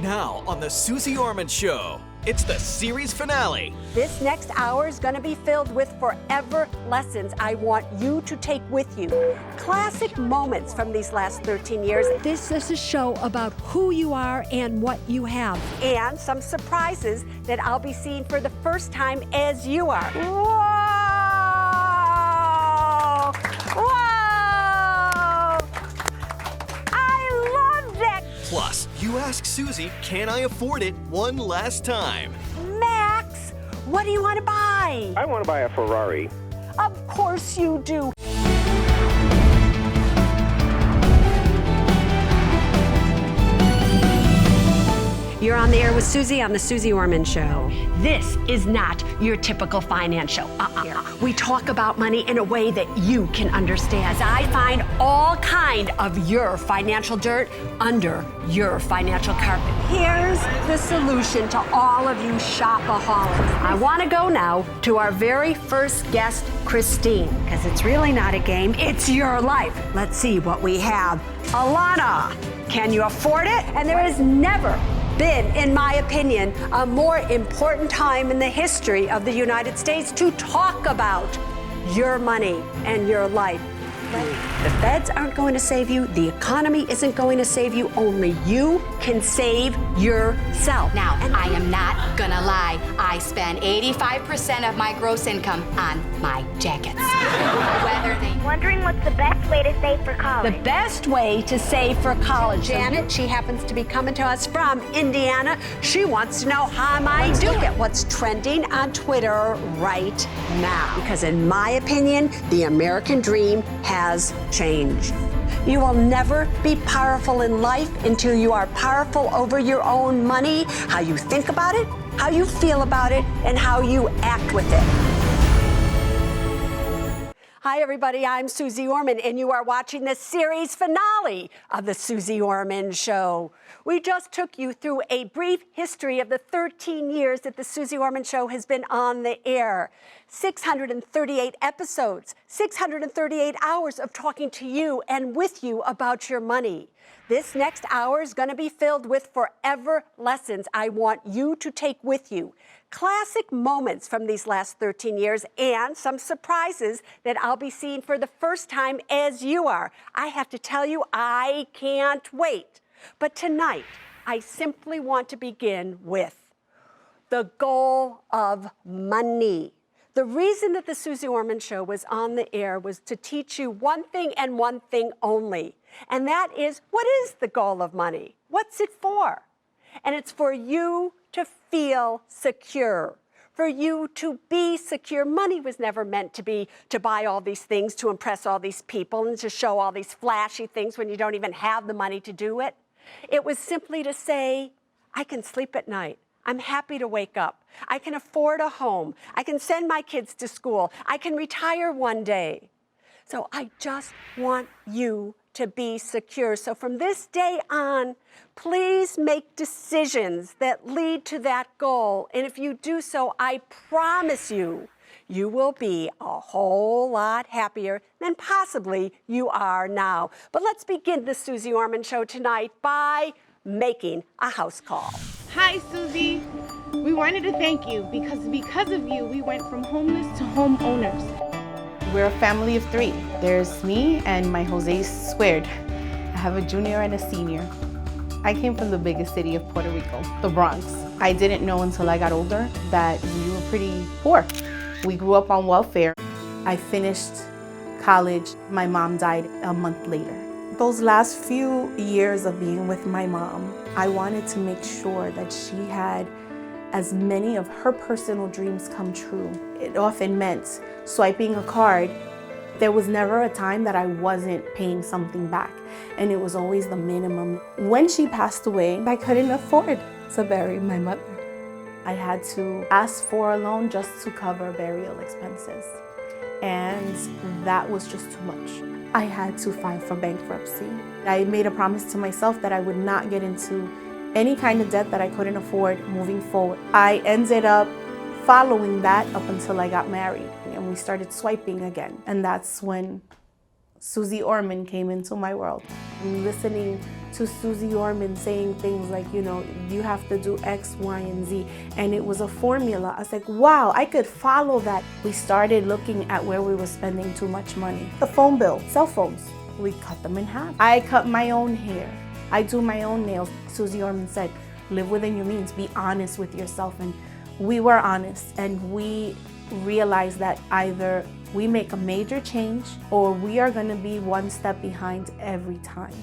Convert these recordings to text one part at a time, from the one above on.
Now on the Suze Orman Show, it's the series finale. This next hour is going to be filled with forever lessons I want you to take with you. Classic moments from these last 13 years. This is a show about who you are and what you have. And some surprises that I'll be seeing for the first time as you are. Whoa! Whoa! I love that! Plus, you ask Suze, can I afford it one last time? Max, what do you want to buy? I want to buy a Ferrari. Of course you do. You're on the air with Suze on the Suze Orman Show. This is not your typical finance show. We talk about money in a way that you can understand. As I find all kind of your financial dirt under your financial carpet. Here's the solution to all of you shopaholics. I want to go now to our very first guest, Christine, because it's really not a game, it's your life. Let's see what we have. Alana, can you afford it? And there has never been, in my opinion, a more important time in the history of the United States to talk about your money and your life. The feds aren't going to save you. The economy isn't going to save you. Only you can save yourself. Now, I am not gonna lie. I spend 85% of my gross income on my jackets. Whether they... Wondering what's the best way to save for college? The best way to save for college. Janet, she happens to be coming to us from Indiana. She wants to know how am I doing? Look at what's trending on Twitter right now. Because in my opinion, the American dream has changed. You will never be powerful in life until you are powerful over your own money, how you think about it, how you feel about it, and how you act with it. Hi, everybody. I'm Suze Orman, and you are watching the series finale of the Suze Orman Show. We just took you through a brief history of the 13 years that the Suze Orman Show has been on the air. 638 episodes, 638 hours of talking to you and with you about your money. This next hour is going to be filled with forever lessons I want you to take with you. Classic moments from these last 13 years and some surprises that I'll be seeing for the first time as you are. I have to tell you, I can't wait. But tonight, I simply want to begin with the goal of money. The reason that the Suze Orman Show was on the air was to teach you one thing and one thing only. And that is, what is the goal of money? What's it for? And it's for you to feel secure, for you to be secure. Money was never meant to be to buy all these things, to impress all these people, and to show all these flashy things when you don't even have the money to do it. It was simply to say, I can sleep at night. I'm happy to wake up. I can afford a home. I can send my kids to school. I can retire one day. So I just want you to be secure. So from this day on, please make decisions that lead to that goal. And if you do so, I promise you, you will be a whole lot happier than possibly you are now. But let's begin the Suze Orman Show tonight by making a house call. Hi, Suze. We wanted to thank you because of you, we went from homeless to homeowners. We're a family of 3. There's me and my Jose squared. I have a junior and a senior. I came from the biggest city of Puerto Rico, the Bronx. I didn't know until I got older that we were pretty poor. We grew up on welfare. I finished college. My mom died a month later. Those last few years of being with my mom, I wanted to make sure that she had as many of her personal dreams come true. It often meant swiping a card. There was never a time that I wasn't paying something back, and it was always the minimum. When she passed away, I couldn't afford to bury my mother. I had to ask for a loan just to cover burial expenses, and that was just too much. I had to file for bankruptcy. I made a promise to myself that I would not get into any kind of debt that I couldn't afford moving forward. I ended up following that up until I got married, and we started swiping again. And that's when Suze Orman came into my world. Listening to Suze Orman saying things like, you know, you have to do X, Y, and Z. And it was a formula. I was like, wow, I could follow that. We started looking at where we were spending too much money. The phone bill, cell phones, we cut them in half. I cut my own hair. I do my own nails. Suze Orman said, live within your means, be honest with yourself. And we were honest, and we realized that either we make a major change or we are going to be one step behind every time.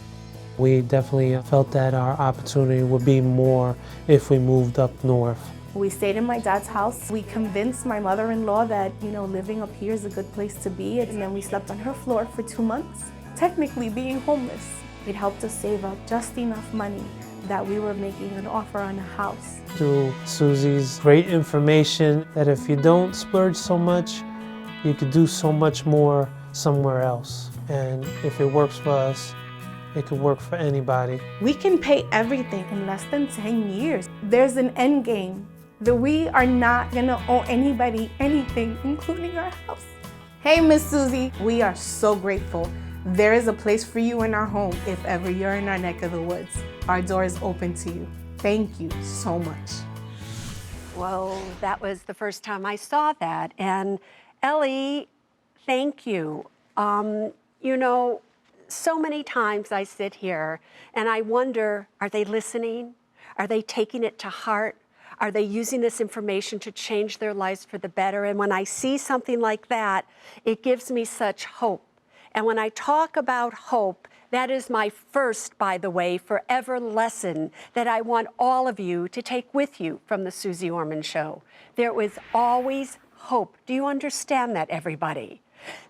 We definitely felt that our opportunity would be more if we moved up north. We stayed in my dad's house. We convinced my mother-in-law that, you know, living up here is a good place to be. And then we slept on her floor for 2 months, technically being homeless. It helped us save up just enough money that we were making an offer on a house. Through Suze's great information that if you don't splurge so much, you could do so much more somewhere else. And if it works for us, it could work for anybody. We can pay everything in less than 10 years. There's an end game that we are not gonna owe anybody anything, including our house. Hey, Miss Suze, we are so grateful. There is a place for you in our home if ever you're in our neck of the woods. Our door is open to you. Thank you so much. Whoa, that was the first time I saw that. And Ellie, thank you. You know, so many times I sit here and I wonder, are they listening? Are they taking it to heart? Are they using this information to change their lives for the better? And when I see something like that, it gives me such hope. And when I talk about hope, that is my first, by the way, forever lesson that I want all of you to take with you from the Suze Orman Show. There is always hope. Do you understand that, everybody?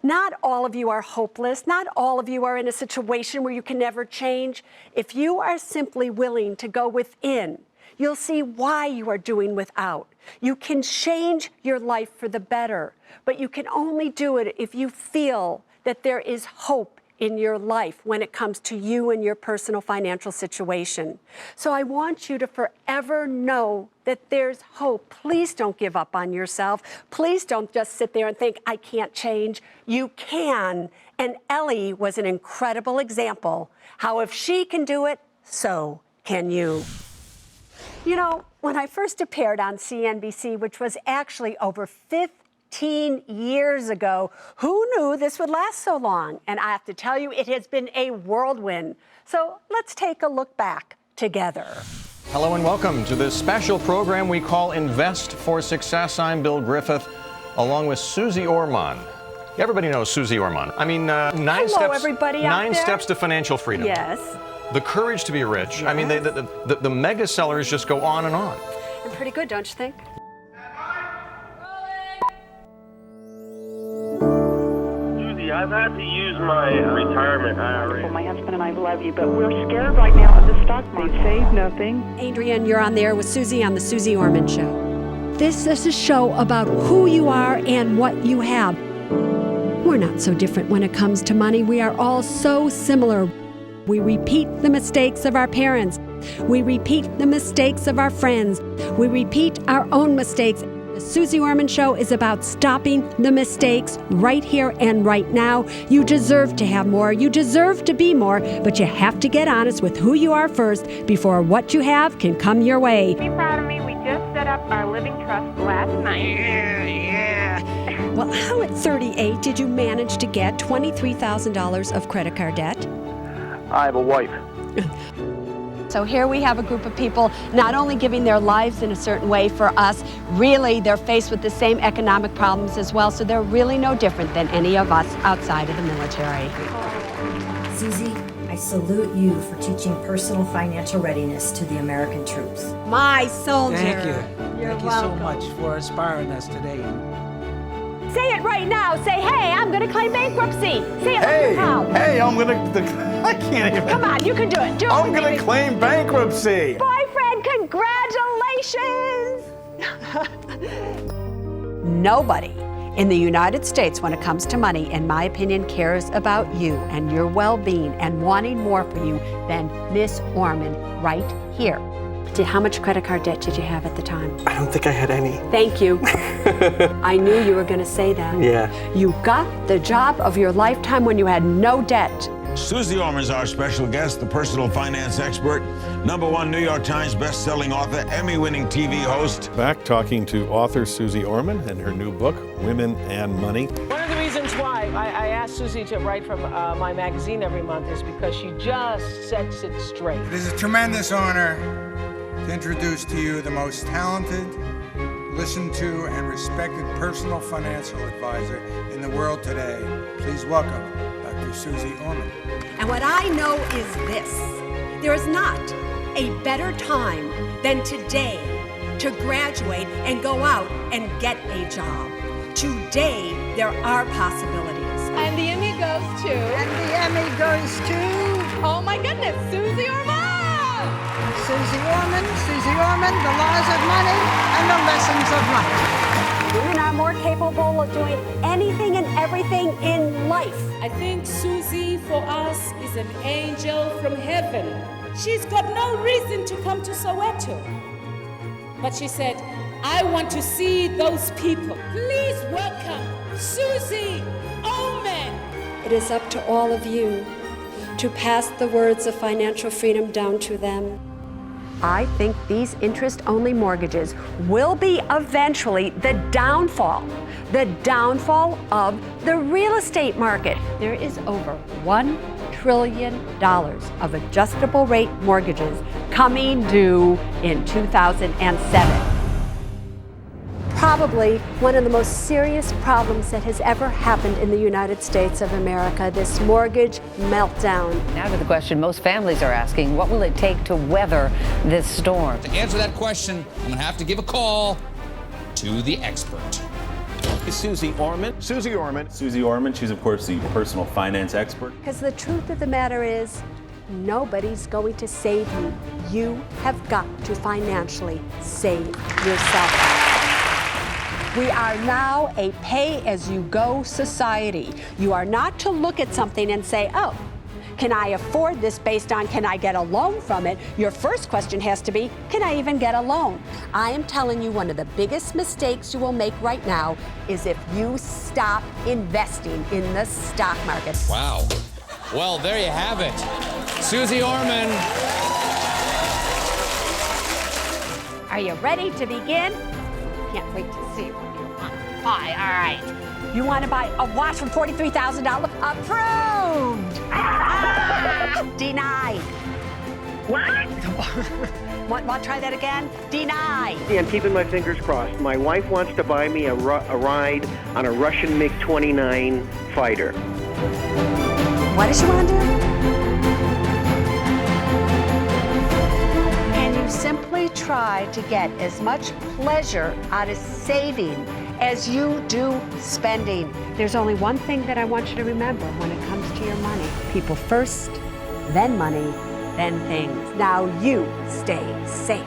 Not all of you are hopeless. Not all of you are in a situation where you can never change. If you are simply willing to go within, you'll see why you are doing without. You can change your life for the better, but you can only do it if you feel that there is hope in your life when it comes to you and your personal financial situation. So I want you to forever know that there's hope. Please don't give up on yourself. Please don't just sit there and think, I can't change. You can. And Ellie was an incredible example how if she can do it, so can you. You know, when I first appeared on CNBC, which was actually over 15 years ago, who knew this would last so long? And I have to tell you, it has been a whirlwind. So let's take a look back together. Hello and welcome to this special program we call Invest for Success. I'm Bill Griffith, along with Suze Orman. Everybody knows Suze Orman. I mean, nine steps to financial freedom. Yes. The courage to be rich. Yes. I mean, the mega sellers just go on and on. And pretty good, don't you think? I've had to use my retirement IRA. Well, my husband and I love you, but we're scared right now of the stock market. They save nothing. Adrian, you're on there with Suze on the Suze Orman Show. This is a show about who you are and what you have. We're not so different when it comes to money. We are all so similar. We repeat the mistakes of our parents. We repeat the mistakes of our friends. We repeat our own mistakes. The Suze Orman Show is about stopping the mistakes right here and right now. You deserve to have more. You deserve to be more, but you have to get honest with who you are first before what you have can come your way. Be proud of me. We just set up our living trust last night. Yeah. Well, how at 38 did you manage to get $23,000 of credit card debt? I have a wife. So here we have a group of people not only giving their lives in a certain way for us, really they're faced with the same economic problems as well, so they're really no different than any of us outside of the military. Suze, I salute you for teaching personal financial readiness to the American troops. My soldier. Thank you. You're Thank welcome. you so much for inspiring us today. Say it right now. Say, hey, I'm going to claim bankruptcy. Say it like you're proud. Hey, I'm going to... I can't even. Come on, you can do it. Do it. I'm going to claim bankruptcy. Boyfriend, congratulations. Nobody in the United States, when it comes to money, in my opinion, cares about you and your well-being and wanting more for you than Miss Orman right here. How much credit card debt did you have at the time? I don't think I had any. Thank you. I knew you were going to say that. Yeah. You got the job of your lifetime when you had no debt. Suze Orman is our special guest, the personal finance expert, #1 New York Times best-selling author, Emmy-winning TV host. Back talking to author Suze Orman and her new book, Women and Money. One of the reasons why I asked Suze to write from my magazine every month is because she just sets it straight. It is a tremendous honor to introduce to you the most talented, listened to, and respected personal financial advisor in the world today. Please welcome Dr. Suze Orman. And what I know is this: there is not a better time than today to graduate and go out and get a job. Today, there are possibilities. And the Emmy goes to... And the Emmy goes to... Oh my goodness, Suze Orman! Suze Orman, the laws of money and the lessons of money. Women are more capable of doing anything and everything in life. I think Suze, for us, is an angel from heaven. She's got no reason to come to Soweto. But she said, I want to see those people. Please welcome Suze Orman. It is up to all of you to pass the words of financial freedom down to them. I think these interest-only mortgages will be eventually the downfall of the real estate market. There is over $1 trillion of adjustable rate mortgages coming due in 2007. Probably one of the most serious problems that has ever happened in the United States of America, this mortgage meltdown. Now to the question most families are asking, what will it take to weather this storm? To answer that question, I'm going to have to give a call to the expert. Suze Orman. Suze Orman. Suze Orman, she's of course the personal finance expert. Because the truth of the matter is, nobody's going to save you. You have got to financially save yourself. We are now a pay-as-you-go society. You are not to look at something and say, oh, can I afford this based on can I get a loan from it? Your first question has to be, can I even get a loan? I am telling you, one of the biggest mistakes you will make right now is if you stop investing in the stock market. Wow. Well, there you have it. Suze Orman. Are you ready to begin? Can't wait to see what you want to buy. All right. You want to buy a watch for $43,000? Approved! Denied. What? Want to try that again? Denied. Yeah, I'm keeping my fingers crossed. My wife wants to buy me a ride on a Russian MiG-29 fighter. What does she want to do? Can you simply try to get as much pleasure out of saving as you do spending? There's only one thing that I want you to remember when it comes to your money. People first, then money, then things. Now you stay safe.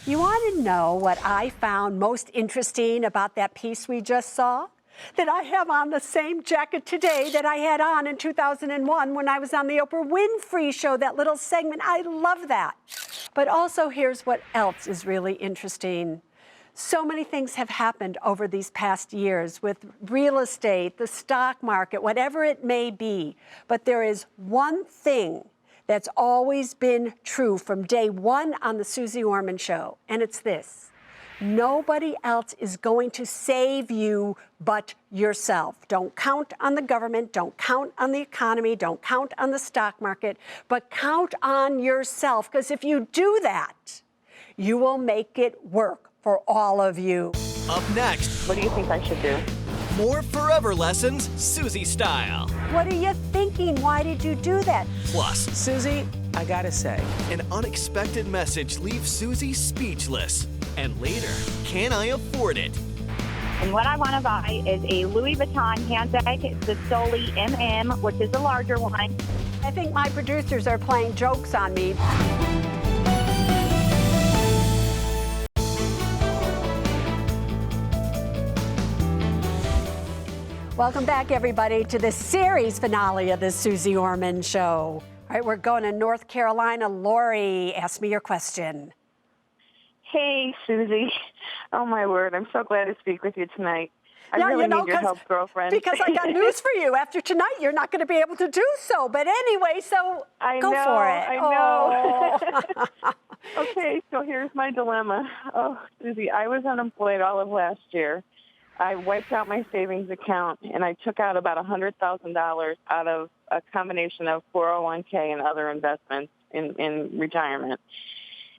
You want to know what I found most interesting about that piece we just saw? That I have on the same jacket today that I had on in 2001 when I was on the Oprah Winfrey Show, that little segment. I love that. But also, here's what else is really interesting. So many things have happened over these past years with real estate, the stock market, whatever it may be. But there is one thing that's always been true from day one on the Suze Orman Show, and it's this. Nobody else is going to save you but yourself. Don't count on the government, don't count on the economy, don't count on the stock market, but count on yourself, because if you do that, you will make it work for all of you. Up next. What do you think I should do? More forever lessons, Suze style. What are you thinking? Why did you do that? Plus, Suze, I gotta say, an unexpected message leaves Suze speechless. And later, can I afford it? And what I want to buy is a Louis Vuitton handbag, the Soli MM, which is the larger one. I think my producers are playing jokes on me. Welcome back, everybody, to the series finale of the Suze Orman Show. All right, we're going to North Carolina. Lori, ask me your question. Hey, Suze. Oh, my word. I'm so glad to speak with you tonight. I really need your help, girlfriend. Because I got news for you. After tonight, you're not going to be able to do so. But anyway, so go for it. I know. Oh. Okay, so here's my dilemma. Oh, Suze, I was unemployed all of last year. I wiped out my savings account, and I took out about $100,000 out of a combination of 401k and other investments in retirement.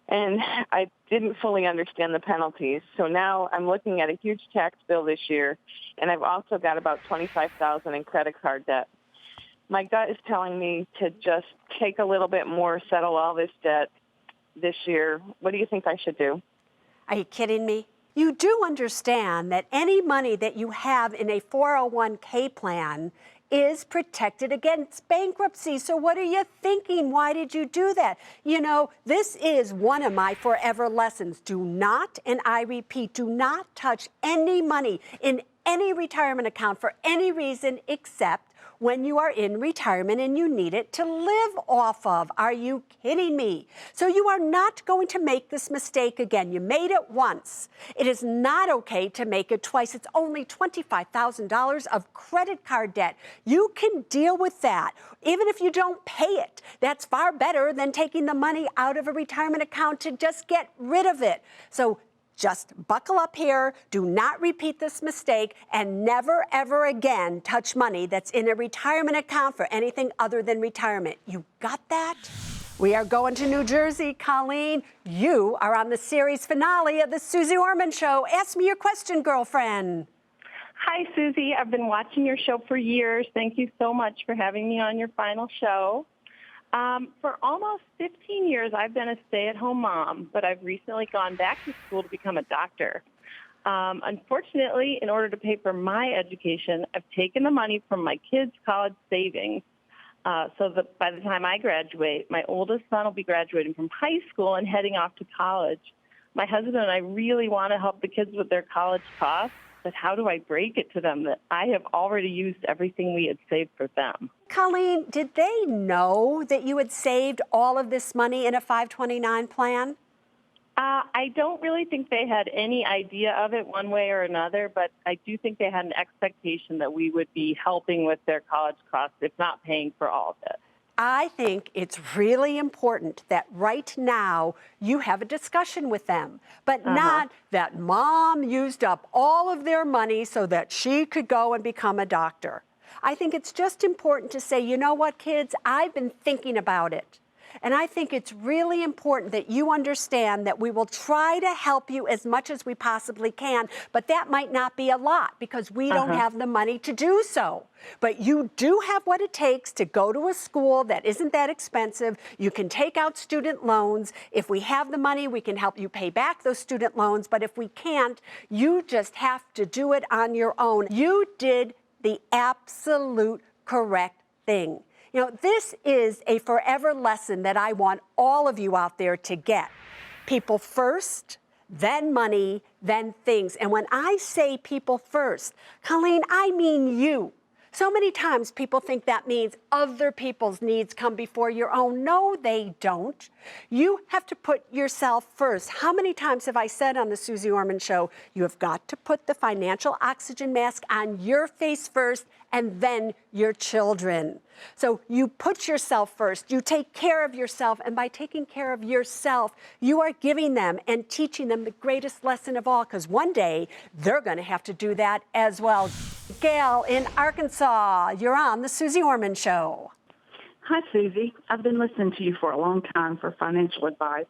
And I didn't fully understand the penalties. So now I'm looking at a huge tax bill this year, and I've also got about $25,000 in credit card debt. My gut is telling me to just take a little bit more, settle all this debt this year. What do you think I should do? Are you kidding me? You do understand that any money that you have in a 401k plan is protected against bankruptcy. So what are you thinking? Why did you do that? You know, this is one of my forever lessons. Do not, and I repeat, do not touch any money in any retirement account for any reason except when you are in retirement and you need it to live off of. Are you kidding me? So you are not going to make this mistake again. You made it once. It is not okay to make it twice. It's only $25,000 of credit card debt. You can deal with that. Even if you don't pay it, that's far better than taking the money out of a retirement account to just get rid of it. So just buckle up here, do not repeat this mistake, and never, ever again touch money that's in a retirement account for anything other than retirement. You got that? We are going to New Jersey. Colleen, you are on the series finale of the Suze Orman Show. Ask me your question, girlfriend. Hi, Suze. I've been watching your show for years. Thank you so much for having me on your final show. For almost 15 years, I've been a stay-at-home mom, but I've recently gone back to school to become a doctor. Unfortunately, in order to pay for my education, I've taken the money from my kids' college savings so that by the time I graduate, my oldest son will be graduating from high school and heading off to college. My husband and I really want to help the kids with their college costs, but how do I break it to them that I have already used everything we had saved for them? Colleen, did they know that you had saved all of this money in a 529 plan? I don't really think they had any idea of it one way or another, but I do think they had an expectation that we would be helping with their college costs, if not paying for all of it. I think it's really important that right now you have a discussion with them, but not that mom used up all of their money so that she could go and become a doctor. I think it's just important to say, you know what, kids, I've been thinking about it. And I think it's really important that you understand that we will try to help you as much as we possibly can, but that might not be a lot because we don't have the money to do so. But you do have what it takes to go to a school that isn't that expensive. You can take out student loans. If we have the money, we can help you pay back those student loans. But if we can't, you just have to do it on your own. You did the absolute correct thing. You know, this is a forever lesson that I want all of you out there to get. People first, then money, then things. And when I say people first, Colleen, I mean you. So many times people think that means other people's needs come before your own. No, they don't. You have to put yourself first. How many times have I said on the Suze Orman Show, you have got to put the financial oxygen mask on your face first and then your children. So you put yourself first, you take care of yourself, and by taking care of yourself, you are giving them and teaching them the greatest lesson of all, because one day they're going to have to do that as well. Gail in Arkansas, you're on the Suze Orman Show. Hi, Suze. I've been listening to you for a long time for financial advice,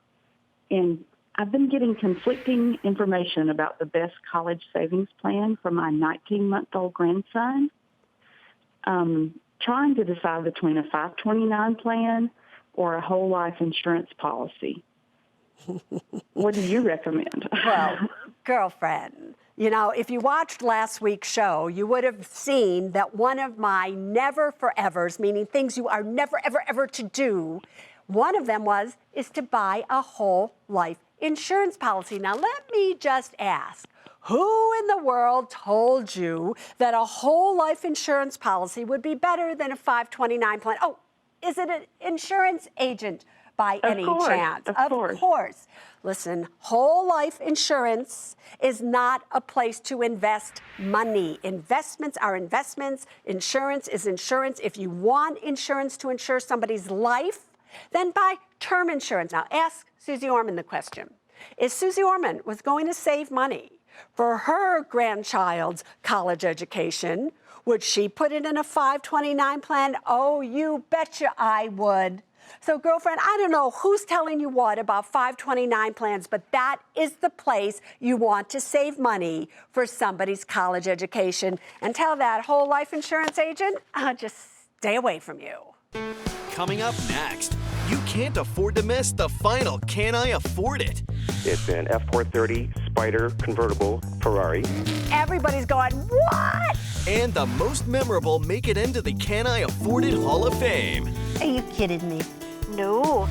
and I've been getting conflicting information about the best college savings plan for my 19-month-old grandson. Trying to decide between a 529 plan or a whole life insurance policy. What do you recommend? Well, girlfriend, you know, if you watched last week's show, you would have seen that one of my never forevers, meaning things you are never, ever, ever to do, one of them is to buy a whole life insurance policy. Now, let me just ask, who in the world told you that a whole life insurance policy would be better than a 529 plan? Oh, is it an insurance agent? by any chance? Of course. Listen, whole life insurance is not a place to invest money. Investments are investments. Insurance is insurance. If you want insurance to insure somebody's life, then buy term insurance. Now, ask Suze Orman the question. If Suze Orman was going to save money for her grandchild's college education, would she put it in a 529 plan? Oh, you betcha I would. So, girlfriend, I don't know who's telling you what about 529 plans, but that is the place you want to save money for somebody's college education. And tell that whole life insurance agent, just stay away from you. Coming up next, you can't afford to miss the final Can I Afford It? It's an F430 Spider convertible Ferrari. Everybody's going, what? And the most memorable make it into the Can I Afford It Hall of Fame. Are you kidding me? No.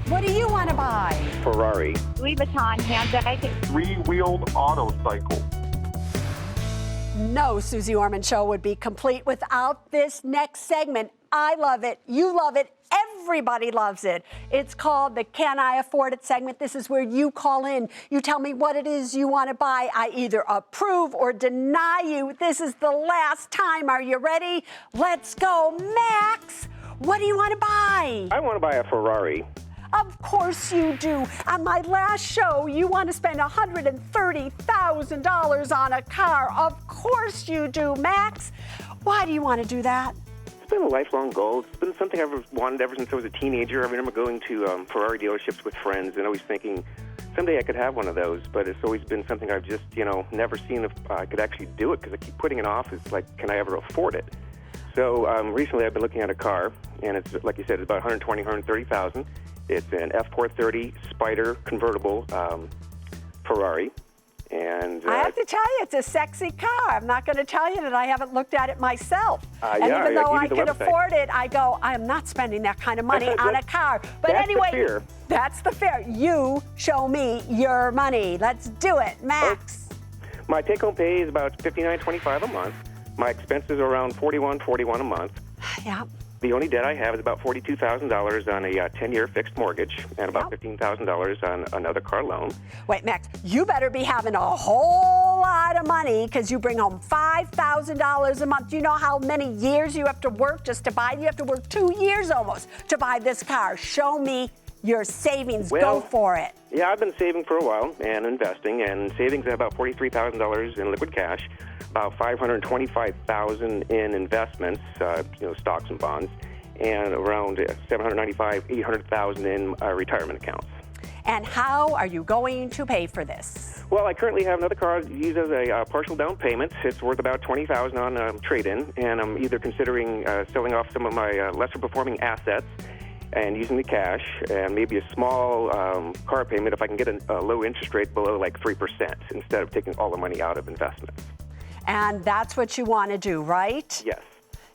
What do you want to buy? Ferrari. Louis Vuitton handbag. Three-wheeled autocycle. No Suze Orman Show would be complete without this next segment. I love it. You love it. Everybody loves it. It's called the Can I Afford It segment. This is where you call in. You tell me what it is you want to buy. I either approve or deny you. This is the last time. Are you ready? Let's go. Max, what do you want to buy? I want to buy a Ferrari. Of course you do. On my last show, you want to spend $130,000 on a car. Of course you do, Max. Why do you want to do that? It's been a lifelong goal. It's been something I've wanted ever since I was a teenager. I remember going to Ferrari dealerships with friends and always thinking someday I could have one of those, but it's always been something I've just, never seen if I could actually do it because I keep putting it off. It's like, can I ever afford it? So recently I've been looking at a car, and it's, like you said, it's about $120,000, $130,000. It's an F430 Spider convertible Ferrari. And I have to tell you, it's a sexy car. I'm not going to tell you that I haven't looked at it myself. And even though I can afford it, I go, I am not spending that kind of money on a car. But anyway, that's the fear. You show me your money. Let's do it, Max. My take-home pay is about $59.25 a month. My expenses are around $41 a month. Yeah. The only debt I have is about $42,000 on a 10-year fixed mortgage and about $15,000 on another car loan. Wait, Max, you better be having a whole lot of money because you bring home $5,000 a month. Do you know how many years you have to work just to buy it? You have to work 2 years almost to buy this car. Show me your savings. Go for it. Yeah, I've been saving for a while and investing, and savings at about $43,000 in liquid cash, about $525,000 in investments, stocks and bonds, and around $795,000, $800,000 in retirement accounts. And how are you going to pay for this? Well, I currently have another car used as a partial down payment. It's worth about $20,000 on trade-in, and I'm either considering selling off some of my lesser performing assets and using the cash, and maybe a small car payment if I can get a low interest rate below like 3% instead of taking all the money out of investments. And that's what you want to do, right? Yes.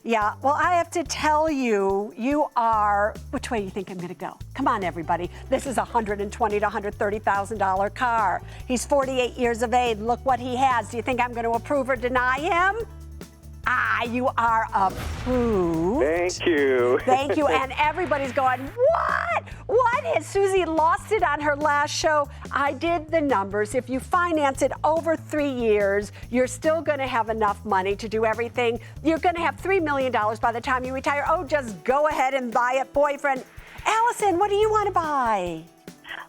Yeah, well, I have to tell you, you are, which way do you think I'm going to go? Come on, everybody. This is a $120,000 to $130,000 car. He's 48 years of age. Look what he has. Do you think I'm going to approve or deny him? You are approved. Thank you. Thank you. And everybody's going, what? What? Has Suze lost it on her last show? I did the numbers. If you finance it over 3 years, you're still going to have enough money to do everything. You're going to have $3 million by the time you retire. Oh, just go ahead and buy it, boyfriend. Allison, what do you want to buy?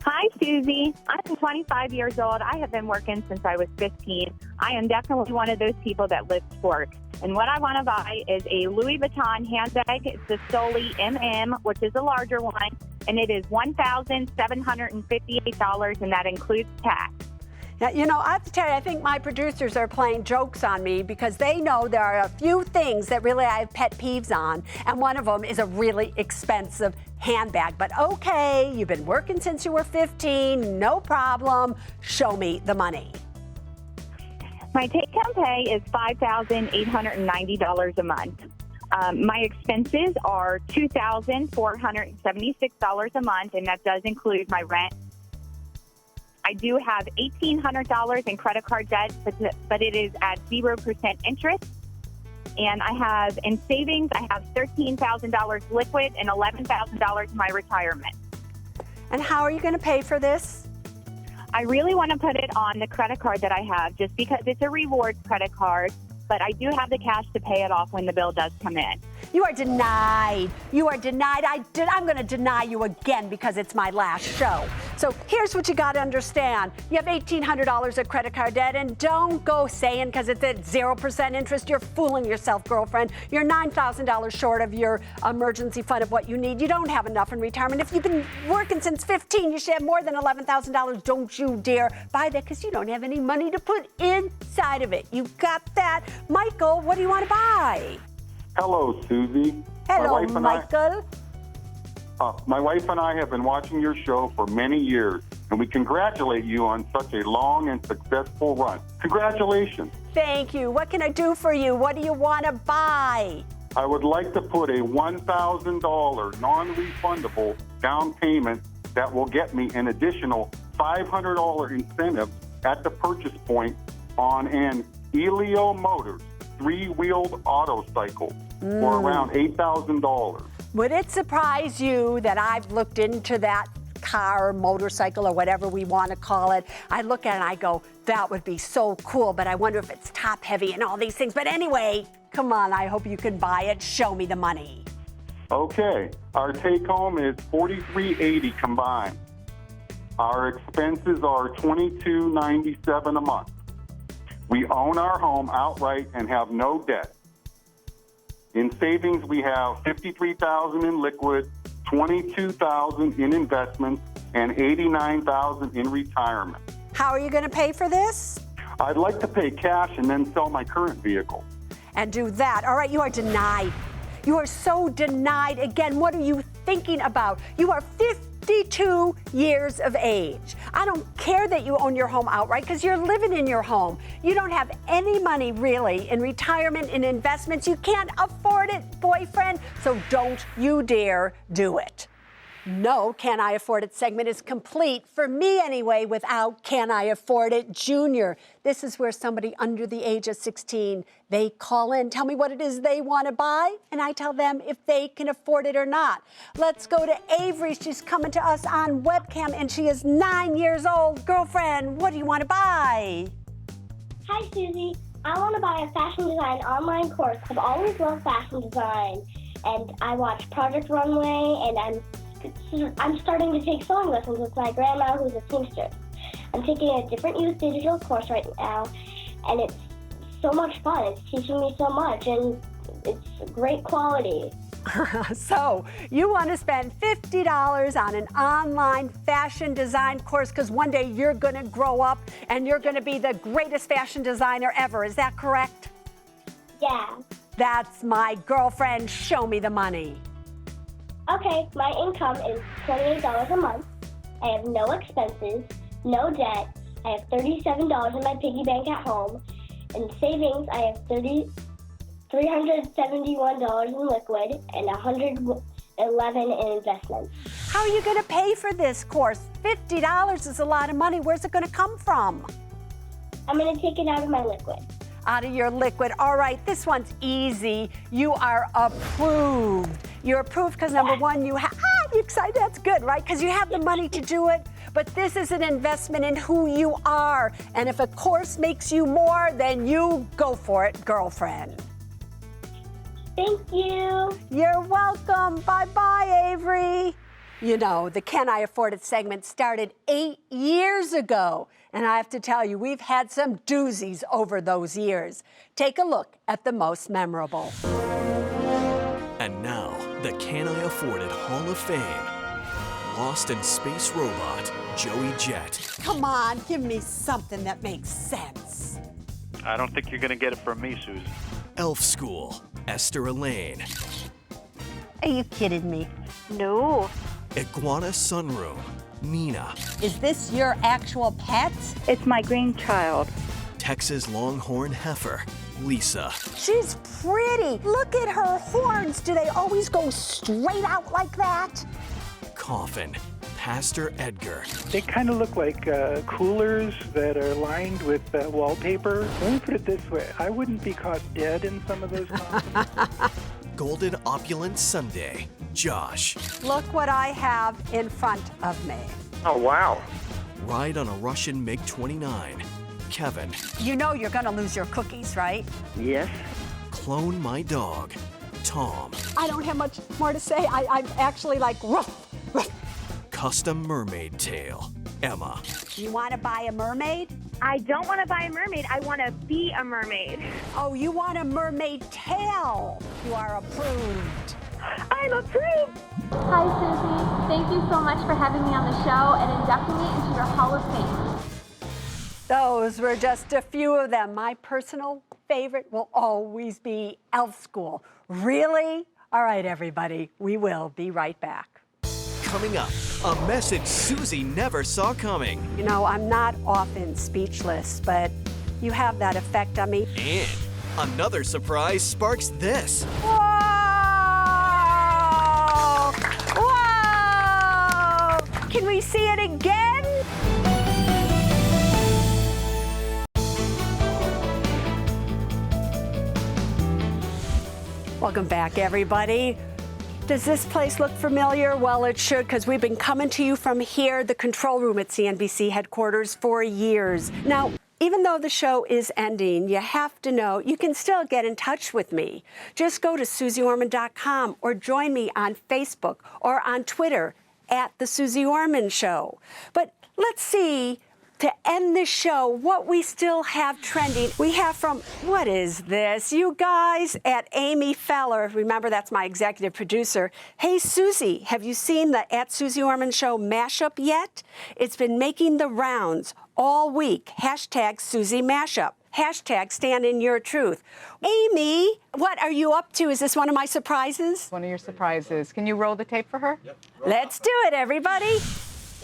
Hi, Suze. I'm 25 years old. I have been working since I was 15. I am definitely one of those people that lives to work. And what I want to buy is a Louis Vuitton handbag. It's the Soli MM, which is a larger one, and it is $1,758, and that includes tax. Now, I have to tell you, I think my producers are playing jokes on me because they know there are a few things that really I have pet peeves on, and one of them is a really expensive handbag. But okay, you've been working since you were 15, no problem. Show me the money. My take-home pay is $5,890 a month. My expenses are $2,476 a month, and that does include my rent. I do have $1,800 in credit card debt, but it is at 0% interest. And I have, in savings, I have $13,000 liquid and $11,000 in my retirement. And how are you going to pay for this? I really want to put it on the credit card that I have just because it's a rewards credit card, but I do have the cash to pay it off when the bill does come in. You are denied. You are denied. I'm going to deny you again because it's my last show. So here's what you got to understand. You have $1,800 of credit card debt, and don't go saying because it's at 0% interest. You're fooling yourself, girlfriend. You're $9,000 short of your emergency fund of what you need. You don't have enough in retirement. If you've been working since 15, you should have more than $11,000. Don't you dare buy that because you don't have any money to put inside of it. You got that? Michael, what do you want to buy? Hello, Suze. Hello, Michael. My wife and I have been watching your show for many years, and we congratulate you on such a long and successful run. Congratulations. Thank you. What can I do for you? What do you want to buy? I would like to put a $1,000 non-refundable down payment that will get me an additional $500 incentive at the purchase point on an Elio Motors 3-wheeled autocycle for around $8,000. Would it surprise you that I've looked into that car, motorcycle, or whatever we want to call it? I look at it and I go, that would be so cool, but I wonder if it's top heavy and all these things. But anyway, come on, I hope you can buy it. Show me the money. Okay, our take home is $43.80 combined. Our expenses are $22.97 a month. We own our home outright and have no debt. In savings, we have $53,000 in liquid, $22,000 in investments, and $89,000 in retirement. How are you going to pay for this? I'd like to pay cash and then sell my current vehicle. And do that. All right, you are denied. You are so denied. Again, what are you thinking about? You are 52 years of age. I don't care that you own your home outright because you're living in your home. You don't have any money really in retirement and investments. You can't afford it, boyfriend. So don't you dare do it. No, Can I Afford It segment is complete, for me anyway, without Can I Afford It Junior. This is where somebody under the age of 16, they call in, tell me what it is they want to buy, and I tell them if they can afford it or not. Let's go to Avery. She's coming to us on webcam, and she is 9 years old. Girlfriend, what do you want to buy? Hi, Suze. I want to buy a fashion design online course. I've always loved fashion design, and I watch Project Runway, and I'm starting to take sewing lessons with my grandma, who's a seamstress. I'm taking a different use digital course right now, and it's so much fun. It's teaching me so much, and it's great quality. So you want to spend $50 on an online fashion design course because one day you're going to grow up and you're going to be the greatest fashion designer ever. Is that correct? Yeah. That's my girlfriend. Show me the money. Okay, my income is $28 a month. I have no expenses, no debt. I have $37 in my piggy bank at home. In savings, I have $371 in liquid and $111 in investments. How are you going to pay for this course? $50 is a lot of money. Where's it going to come from? I'm going to take it out of my liquid. Out of your liquid. All right, this one's easy. You are approved. You're approved because number one, you have, you excited? That's good, right? Because you have the money to do it. But this is an investment in who you are. And if a course makes you more, then you go for it, girlfriend. Thank you. You're welcome. Bye-bye, Avery. You know, the Can I Afford It segment started 8 years ago. And I have to tell you, we've had some doozies over those years. Take a look at the most memorable. And now, the Can I Afford It Hall of Fame. Lost in Space Robot, Joey Jett. Come on, give me something that makes sense. I don't think you're going to get it from me, Suze. Elf School, Esther Elaine. Are you kidding me? No. Iguana Sunroom, Nina. Is this your actual pet? It's my grandchild. Texas Longhorn Heifer, Lisa. She's pretty. Look at her horns. Do they always go straight out like that? Coffin, Pastor Edgar. They kind of look like coolers that are lined with wallpaper. Let me put it this way. I wouldn't be caught dead in some of those coffins. Golden Opulence Sunday, Josh. Look what I have in front of me. Oh, wow. Ride on a Russian MiG-29, Kevin. You know you're gonna lose your cookies, right? Yes. Clone my dog, Tom. I don't have much more to say. I'm actually like, ruff, ruff. Custom mermaid tail, Emma. You wanna buy a mermaid? I don't want to buy a mermaid. I want to be a mermaid. Oh, you want a mermaid tail. You are approved. I'm approved. Hi, Suze. Thank you so much for having me on the show and inducting me into your Hall of Fame. Those were just a few of them. My personal favorite will always be Elf School. Really? All right, everybody. We will be right back. Coming up, a message Suze never saw coming. You know, I'm not often speechless, but you have that effect on me. And another surprise sparks this. Whoa! Whoa! Can we see it again? Welcome back, everybody. Does this place look familiar? Well, it should, because we've been coming to you from here, the control room at CNBC headquarters, for years. Now, even though the show is ending, you have to know you can still get in touch with me. Just go to SuzeOrman.com or join me on Facebook or on Twitter at The Suze Orman Show. But let's see, to end this show, what we still have trending. We have from, what is this? You guys at Amy Feller, remember that's my executive producer. Hey, Suze, have you seen the at Suze Orman Show Mash-Up yet? It's been making the rounds all week. Hashtag Suze Mash-Up. Hashtag stand in your truth. Amy, what are you up to? Is this one of my surprises? One of your surprises. Can you roll the tape for her? Yep. Let's do it, everybody.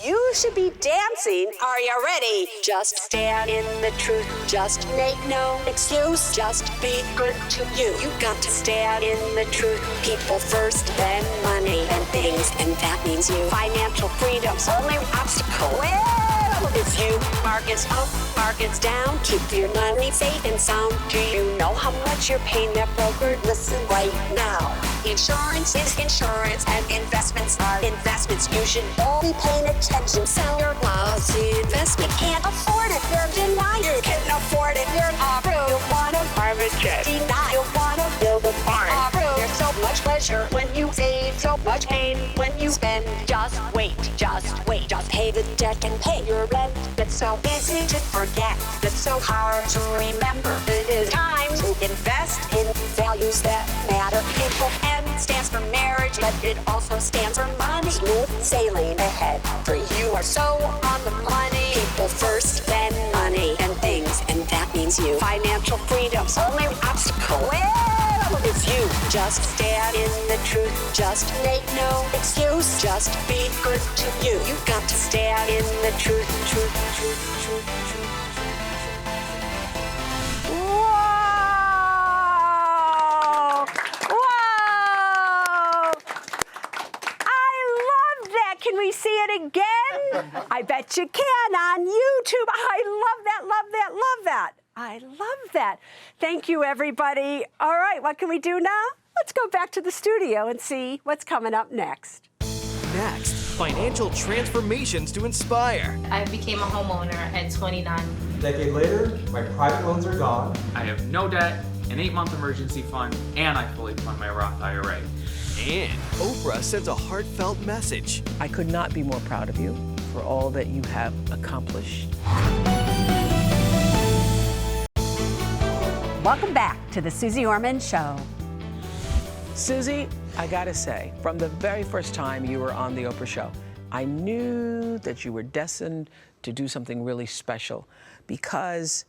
You should be dancing. Are you ready? Just stand in the truth. Just make no excuse. Just be good to you. You got to stand in the truth. People first, then money and things. And that means you. Financial freedom's only obstacle. Well, it's you. Markets up, markets down. Keep your money safe and sound. Do you know how much you're paying that broker? Listen right now. Insurance is insurance, and investments are investments. You should all be paying attention. Sell your lousy investment. Can't afford it. You're denying. You can afford it. You're approved. You want a private jet. Deny. You want to build a farm. Approved. There's so much pleasure when you save. So much pain when you spend. Just wait. Just wait. Just pay the debt and pay your rent. It's so easy to forget. It's so hard to remember. It is time to invest in values that matter. People stands for marriage, but it also stands for money. Smooth sailing ahead, for you are so on the money. People first, then money and things, and that means you. Financial freedom's only obstacle. Well, it's you. Just stand in the truth. Just make no excuse. Just be good to you. You got to stand in the truth. Truth. Can we see it again? I bet you can on YouTube. I love that, love that, love that. I love that. Thank you, everybody. All right, what can we do now? Let's go back to the studio and see what's coming up next. Next, financial transformations to inspire. I became a homeowner at 29. A decade later, my private loans are gone. I have no debt, an 8-month emergency fund, and I fully fund my Roth IRA. And Oprah sends a heartfelt message. I could not be more proud of you for all that you have accomplished. Welcome back to the Suze Orman Show. Suze, I gotta say, from the very first time you were on the Oprah Show, I knew that you were destined to do something really special, because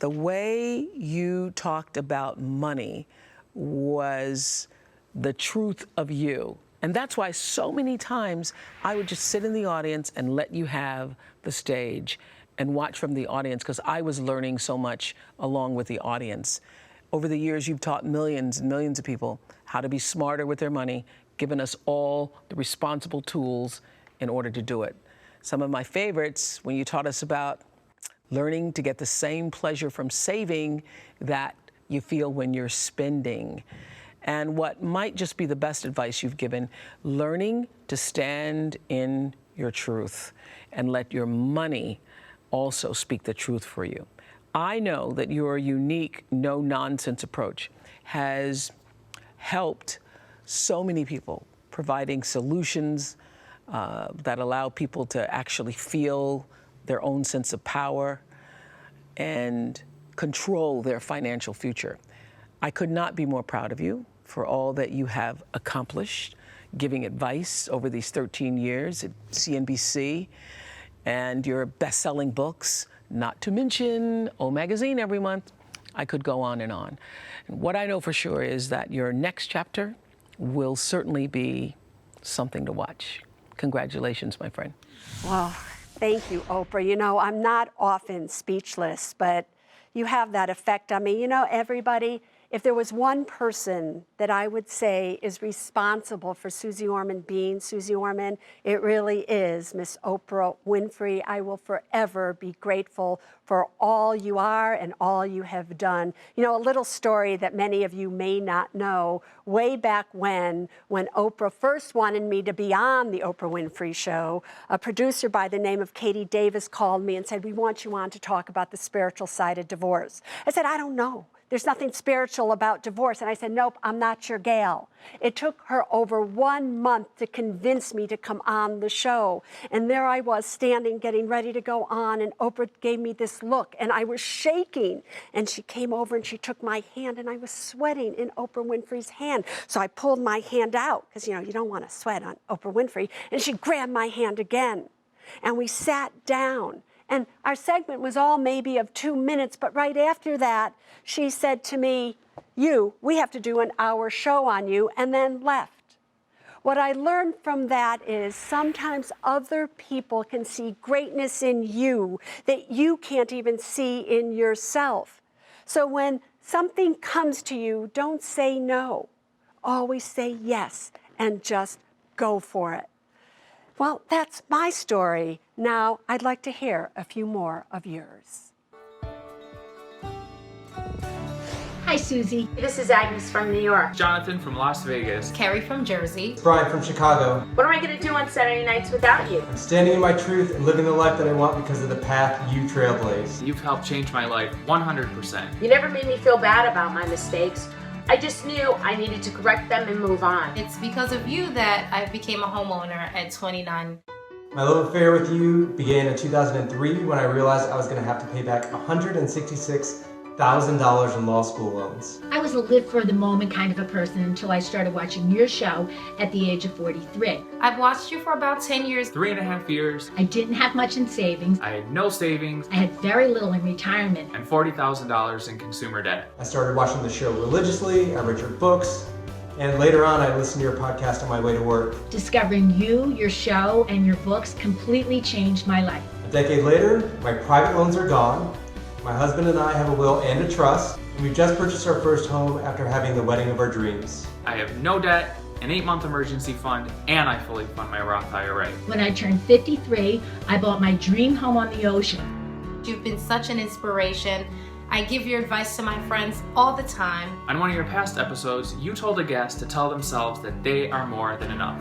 the way you talked about money was the truth of you. And that's why so many times I would just sit in the audience and let you have the stage and watch from the audience, because I was learning so much along with the audience. Over the years, you've taught millions and millions of people how to be smarter with their money, given us all the responsible tools in order to do it. Some of my favorites, when you taught us about learning to get the same pleasure from saving that you feel when you're spending. And what might just be the best advice you've given, learning to stand in your truth and let your money also speak the truth for you. I know that your unique, no-nonsense approach has helped so many people, providing solutions that allow people to actually feel their own sense of power and control their financial future. I could not be more proud of you for all that you have accomplished, giving advice over these 13 years at CNBC, and your best-selling books, not to mention O Magazine every month. I could go on and on. And what I know for sure is that your next chapter will certainly be something to watch. Congratulations, my friend. Well, thank you, Oprah. You know, I'm not often speechless, but you have that effect on me. You know, everybody, if there was one person that I would say is responsible for Suze Orman being Suze Orman, it really is Miss Oprah Winfrey. I will forever be grateful for all you are and all you have done. You know, a little story that many of you may not know, way back when Oprah first wanted me to be on the Oprah Winfrey Show, a producer by the name of Katie Davis called me and said, "We want you on to talk about the spiritual side of divorce." I said, "I don't know. There's nothing spiritual about divorce." And I said, "Nope, I'm not your gal." It took her over 1 month to convince me to come on the show. And there I was standing, getting ready to go on, and Oprah gave me this look, and I was shaking. And she came over and she took my hand, and I was sweating in Oprah Winfrey's hand. So I pulled my hand out, because, you know, you don't want to sweat on Oprah Winfrey. And she grabbed my hand again. And we sat down. And our segment was all maybe of 2 minutes, but right after that, she said to me, we have to do an hour show on you, and then left. What I learned from that is sometimes other people can see greatness in you that you can't even see in yourself. So when something comes to you, don't say no. Always say yes, and just go for it. Well, that's my story. Now, I'd like to hear a few more of yours. Hi, Susie. This is Agnes from New York. Jonathan from Las Vegas. Carrie from Jersey. Brian from Chicago. What am I going to do on Saturday nights without you? I'm standing in my truth and living the life that I want because of the path you trailblaze. You've helped change my life 100%. You never made me feel bad about my mistakes. I just knew I needed to correct them and move on. It's because of you that I became a homeowner at 29. My love affair with you began in 2003 when I realized I was going to have to pay back $166,000 in law school loans. I was a live for the moment kind of a person until I started watching your show at the age of 43. I've watched you for about 10 years. 3.5 years. I didn't have much in savings. I had no savings. I had very little in retirement. And $40,000 in consumer debt. I started watching the show religiously, I read your books, and later on I listened to your podcast on my way to work. Discovering you, your show, and your books completely changed my life. A decade later, my private loans are gone. My husband and I have a will and a trust, and we've just purchased our first home after having the wedding of our dreams. I have no debt, an 8-month emergency fund, and I fully fund my Roth IRA. When I turned 53, I bought my dream home on the ocean. You've been such an inspiration. I give your advice to my friends all the time. On one of your past episodes, you told a guest to tell themselves that they are more than enough.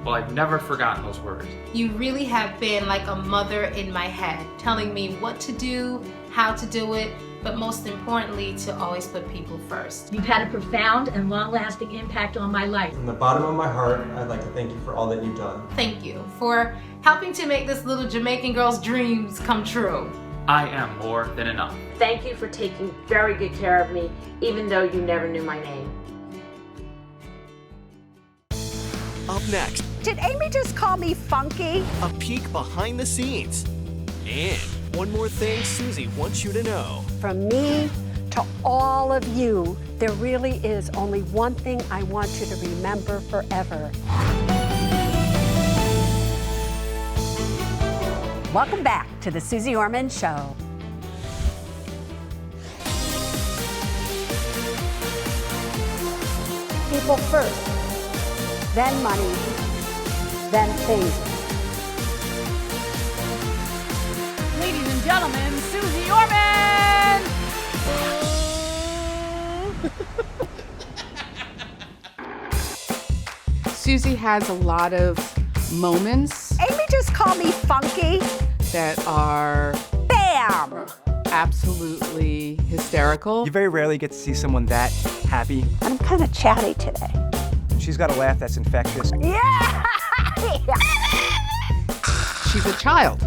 Well, I've never forgotten those words. You really have been like a mother in my head, telling me what to do, how to do it, but most importantly, to always put people first. You've had a profound and long-lasting impact on my life. From the bottom of my heart, I'd like to thank you for all that you've done. Thank you for helping to make this little Jamaican girl's dreams come true. I am more than enough. Thank you for taking very good care of me, even though you never knew my name. Up next, Did Amy just call me funky? a peek behind the scenes. And one more thing Suze wants you to know. From me to all of you, there really is only one thing I want you to remember forever. Welcome back to the Suze Orman Show. People first, then money, then things. gentlemen, Suze Orman! Suze has a lot of moments. Amy just called me funky. That are BAM! Absolutely hysterical. You very rarely get to see someone that happy. I'm kind of chatty today. She's got a laugh that's infectious. Yeah! She's a child.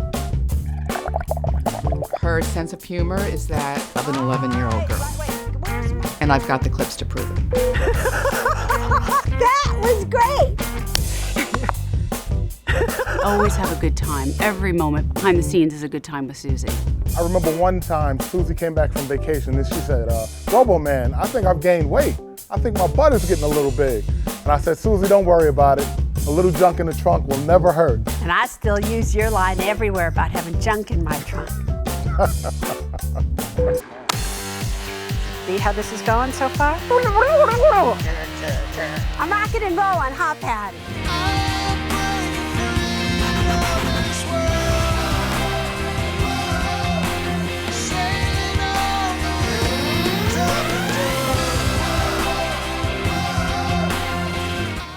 Her sense of humor is that of an 11-year-old girl. And I've got the clips to prove it. That was great! Always have a good time. Every moment behind the scenes is a good time with Suze. I remember one time Suze came back from vacation and she said, Robo Man, I think I've gained weight. I think my butt is getting a little big. And I said, Suze, don't worry about it. A little junk in the trunk will never hurt. And I still use your line everywhere about having junk in my trunk. See how this is going so far? I'm rocking and rolling, huh, Patty?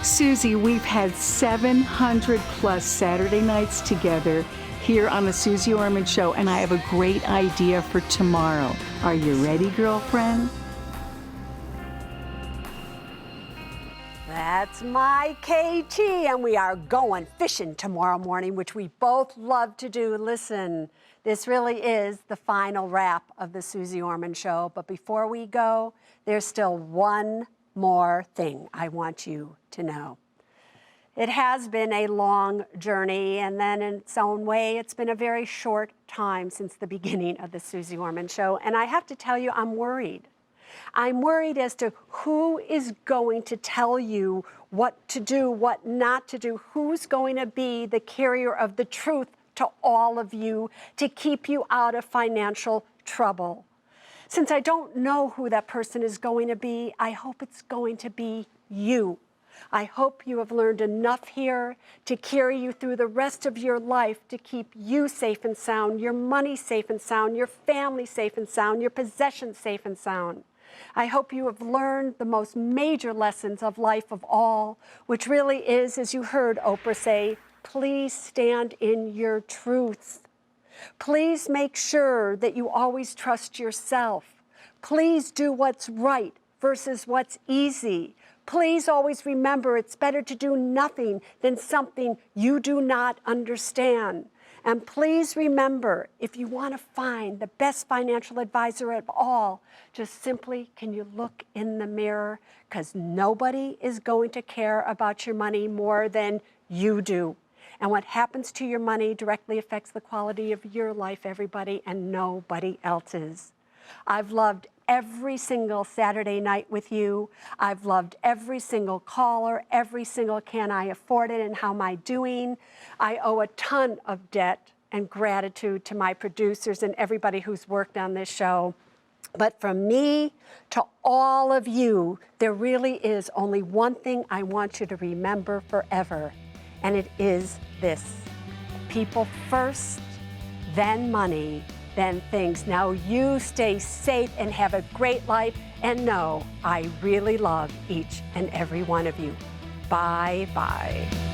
Suze, we've had 700 plus Saturday nights together here on the Suze Orman Show, and I have a great idea for tomorrow. Are you ready, girlfriend? That's my KT, and we are going fishing tomorrow morning, which we both love to do. Listen, this really is the final wrap of the Suze Orman Show, but before we go, there's still one more thing I want you to know. It has been a long journey, and then in its own way, it's been a very short time since the beginning of the Suze Orman Show, and I have to tell you, I'm worried. I'm worried as to who is going to tell you what to do, what not to do, who's going to be the carrier of the truth to all of you to keep you out of financial trouble. Since I don't know who that person is going to be, I hope it's going to be you. I hope you have learned enough here to carry you through the rest of your life to keep you safe and sound, your money safe and sound, your family safe and sound, your possessions safe and sound. I hope you have learned the most major lessons of life of all, which really is, as you heard Oprah say, please stand in your truth. Please make sure that you always trust yourself. Please do what's right versus what's easy. Please always remember it's better to do nothing than something you do not understand. And please remember, if you want to find the best financial advisor of all, just simply, can you look in the mirror? Because nobody is going to care about your money more than you do. And what happens to your money directly affects the quality of your life, everybody, and nobody else's. I've loved every single Saturday night with you. I've loved every single caller, every single can I afford it and how am I doing. I owe a ton of debt and gratitude to my producers and everybody who's worked on this show. But from me to all of you, there really is only one thing I want you to remember forever, and it is this: people first, then money, then things. Now you stay safe and have a great life, and know I really love each and every one of you. Bye-bye.